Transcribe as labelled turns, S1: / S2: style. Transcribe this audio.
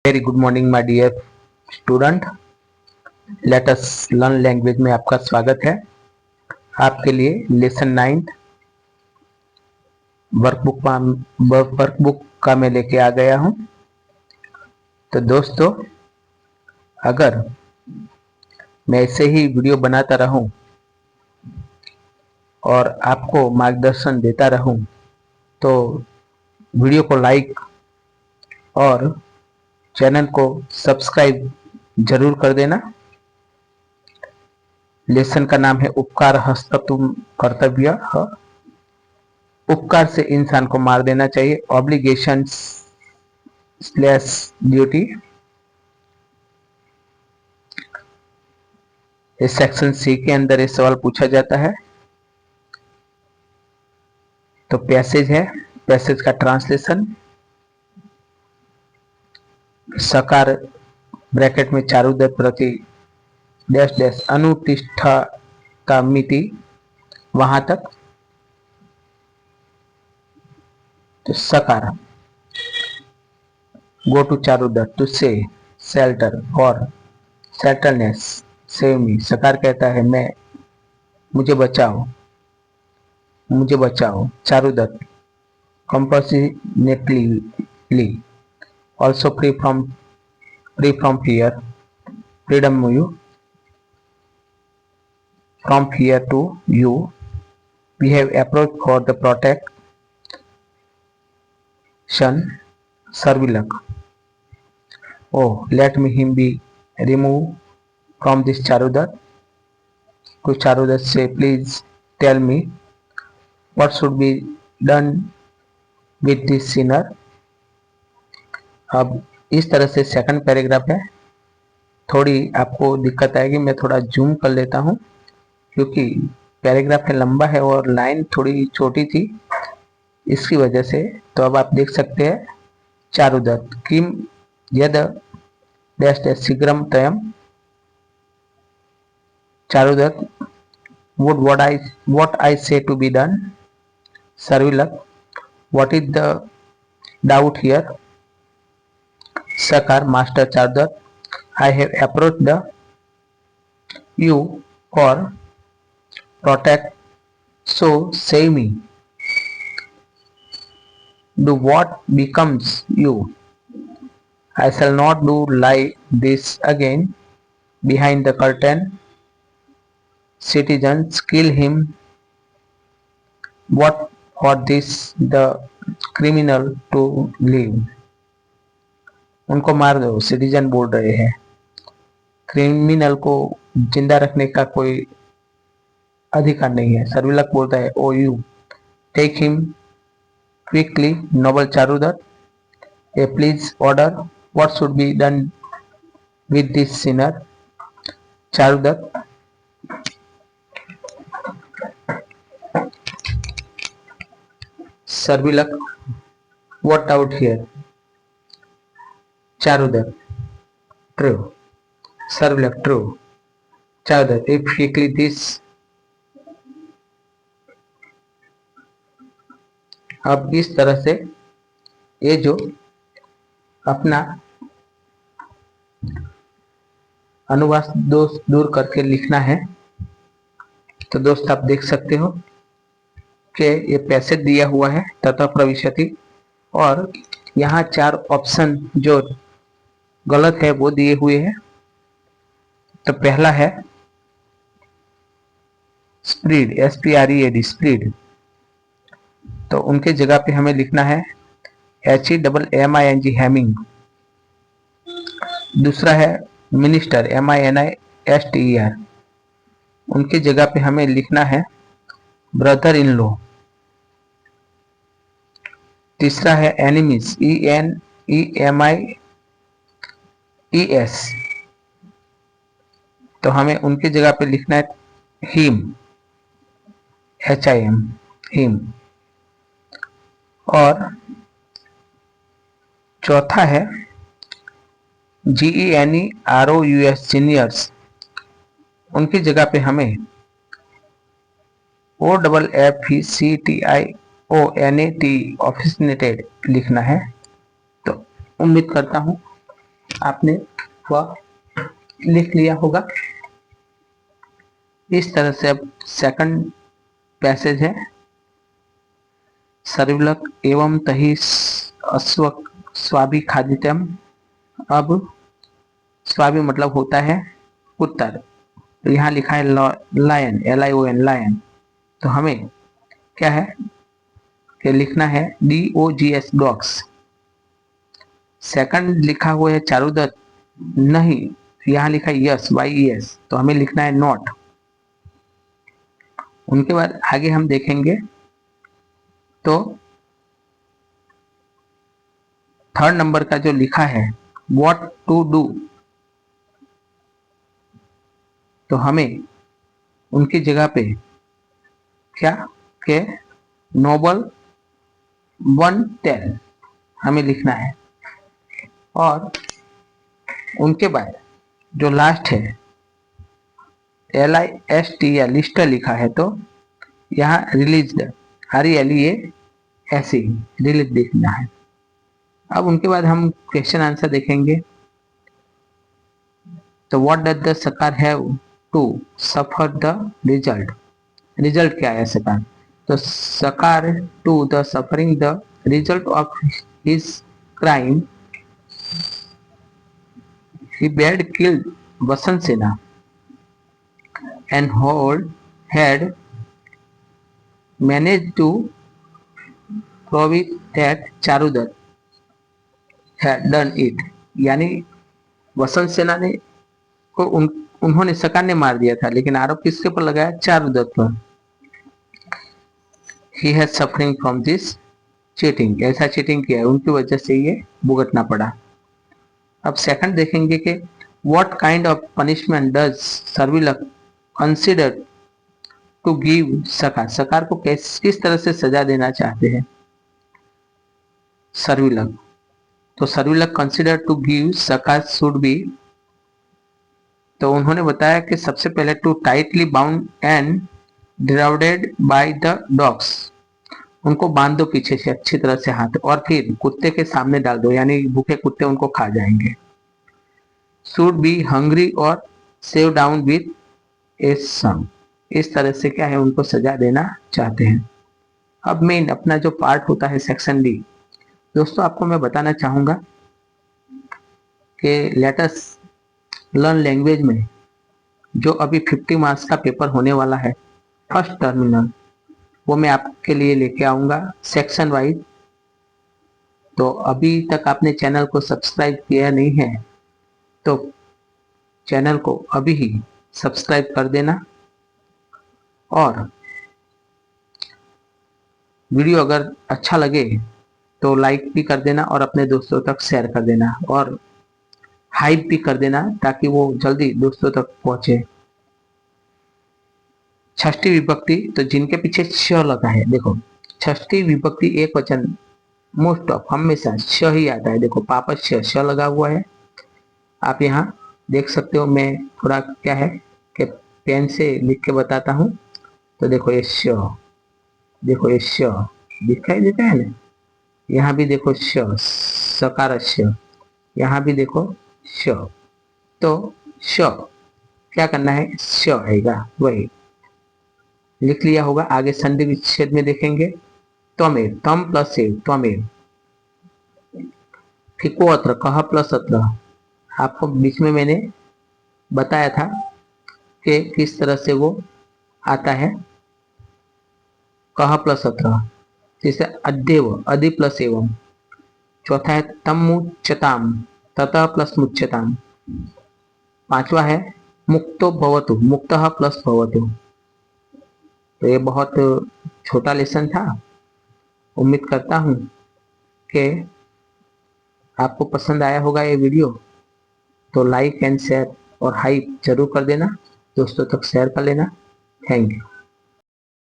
S1: Very good morning my dear student. Let us learn language में आपका स्वागत है। आपके लिए लेसन 9 वर्कबुक का मैं लेके आ गया हूं। तो दोस्तों, अगर मैं ऐसे ही वीडियो बनाता रहूं और आपको मार्गदर्शन देता रहूं तो वीडियो को लाइक और चैनल को सब्सक्राइब जरूर कर देना। लेसन का नाम है उपकार हस्ततुम कर्तव्य। उपकार से इंसान को मार देना चाहिए, ऑब्लिगेशन स्लैश ड्यूटी। इस सेक्शन सी के अंदर ये सवाल पूछा जाता है। तो पैसेज है, पैसेज का ट्रांसलेशन। सकार ब्रैकेट में चारुदत्त प्रति डैश डैश अनुतिष्ठा का मिति वहां तक। तो सकार गो टू चारुदत्त टू से शेल्टर और सेटलनेस सेव मी। सकार कहता है मैं, मुझे बचाओ, मुझे बचाओ। Charudatta compassionately also free from fear, freedom you from fear to you, we have approached for the protection Servilak. Oh, let me him be removed from this Charudat. To Charudat say, please tell me what should be done with this sinner. अब इस तरह से second paragraph है। थोड़ी आपको दिक्कत आएगी, मैं थोड़ा जूम कर लेता हूं क्योंकि पैराग्राफ है लंबा है और लाइन थोड़ी छोटी थी, इसकी वजह से। तो अब आप देख सकते हैं, चारुदत्त किम यद डैश डैश शीघ्रम तयम। Charudatta would what I say to be done. Servilak, what is the doubt here? Sakar, Master Charudat, I have approached you for protect, so say me, do what becomes you. I shall not do like this again. Behind the curtain, citizens kill him. What for this the criminal to live. उनको मार दो, citizen बोल रहे हैं। Criminal को जिंदा रखने का कोई अधिकार नहीं है। सर्विलक बोलता है, oh you take him quickly noble Charudatta, ah please order what should be done with this sinner. Charudatta, Sharvilaka, what out here. Charudat, true. Servilak, true. Charudat, if quickly this. अब इस तरह से ये जो अपना अनुवाद दोष दूर करके लिखना है, तो दोस्त आप देख सकते हो कि ये पैसेज दिया हुआ है तथा प्रविशति, और यहाँ 4 ऑप्शन जो गलत है वो दिए हुए हैं। तो पहला है स्प्रीड, SPREAD, स्प्रीड। तो उनके जगह पे हमें लिखना है HEMMING, हैमिंग। दूसरा है मिनिस्टर, MINISTER। उनकी जगह पे हमें लिखना है ब्रदर इन लॉ। तीसरा है एनिमीज, ENEMIES। तो हमें उनकी जगह पे लिखना है हिम, HIM, हिम। और चौथा है GENEROUS, जीनियर्स। उनकी जगह पे हमें OFFECTIONAT, ऑफिसनेटेड लिखना है। तो उम्मीद करता हूं आपने वह लिख लिया होगा। इस तरह से अब सेकंड पैसेज है, सर्विलक एवं तहि अश्व स्वाभि खादितम। अब स्वाभि मतलब होता है कुत्ता, तो यहाँ लिखा है लायन, LION लायन, तो हमें क्या है कि लिखना है DOGS डॉग्स। सेकंड लिखा हुआ है चारुदत्त, नहीं, यहाँ लिखा है यस YES, तो हमें लिखना है नॉट। उनके बाद आगे हम देखेंगे तो थर्ड नंबर का जो लिखा है व्हाट टू डू, तो हमें उनकी जगह पे क्या के नोबल वन टेल हमें लिखना है। और उनके बाद जो लास्ट है LIST या लिस्ट लिखा है, तो यहाँ रिलीज्ड RELEA ऐसे ही रिलीज लिखना है। अब उनके बाद हम क्वेश्चन आंसर देखेंगे। तो what does the Sakar have to suffer the result, result क्या है सकार, तो Sakar to the suffering the result of his crime he had killed Vasant Sena and had managed to prove that Charudat had done it। यानी वसंत सेना ने को उन्होंने सकार ने मार दिया था, लेकिन आरोप किसके पर लगाया, चारुदत्त पर। He has suffering from this cheating, ऐसा चीटिंग किया है, उनकी वजह से ये भुगतना पड़ा। अब सेकंड देखेंगे कि what kind of punishment does Sharvilaka consider to give Shakara, Shakara को किस तरह से सजा देना चाहते हैं सर्विलक, तो Sharvilaka consider to give Shakara should be, तो उन्होंने बताया कि सबसे पहले to tightly bound and dragged by the dogs, उनको बांध दो पीछे से अच्छी तरह से हाथ, और फिर कुत्ते के सामने डाल दो, यानी भूखे कुत्ते उनको खा जाएंगे। शुड बी हंग्री और सेव डाउन विथ ए सम, इस तरह से क्या है उनको सजा देना चाहते हैं। अब मेन अपना जो पार्ट होता है सेक्शन डी, दोस्तों आपको मैं बताना चाहूंगा कि लेट अस लर्न लैंग्वेज में जो अभी 50 मार्क्स का पेपर होने वाला है फर्स्ट टर्मिनल, वो मैं आपके लिए लेके आऊंगा सेक्शन वाइज। तो अभी तक आपने चैनल को सब्सक्राइब किया नहीं है तो चैनल को अभी ही सब्सक्राइब कर देना, और वीडियो अगर अच्छा लगे तो लाइक भी कर देना और अपने दोस्तों तक शेयर कर देना, और हाइप भी कर देना ताकि वो जल्दी दोस्तों तक पहुंचे। षष्ठी विभक्ति, तो जिनके पीछे श लगा है, देखो षष्ठी विभक्ति एक वचन मोस्ट ऑफ हमेशा श ही आता है। देखो पापच श लगा हुआ है, आप यहाँ देख सकते हो। मैं थोड़ा क्या है कि पेन से लिख के बताता हूँ। तो देखो ये श, देखो ये श दिखाई देता है ना, यहाँ भी देखो श, सकार श, यहाँ भी देखो श। तो श क्या करना है, श आएगा, वही लिख लिया होगा। आगे संधि विच्छेद में देखेंगे, त्वमेव, तम प्लस एव, त्वमेव। फिको अत्र, कह प्लस अत्र, आपको बीच में मैंने बताया था कि किस तरह से वो आता है, कह प्लस अत्र। जैसे अद्यव, अधि प्लस एवं। चौथा है तम मुच्यताम, ततः प्लस मुच्यताम। पांचवा है मुक्तो भवतु, मुक्तः प्लस भवतु। तो ये बहुत छोटा लेसन था, उम्मीद करता हूँ कि आपको पसंद आया होगा ये वीडियो। तो लाइक एंड शेयर और हाइप जरूर कर देना, दोस्तों तक शेयर कर लेना। Thank you.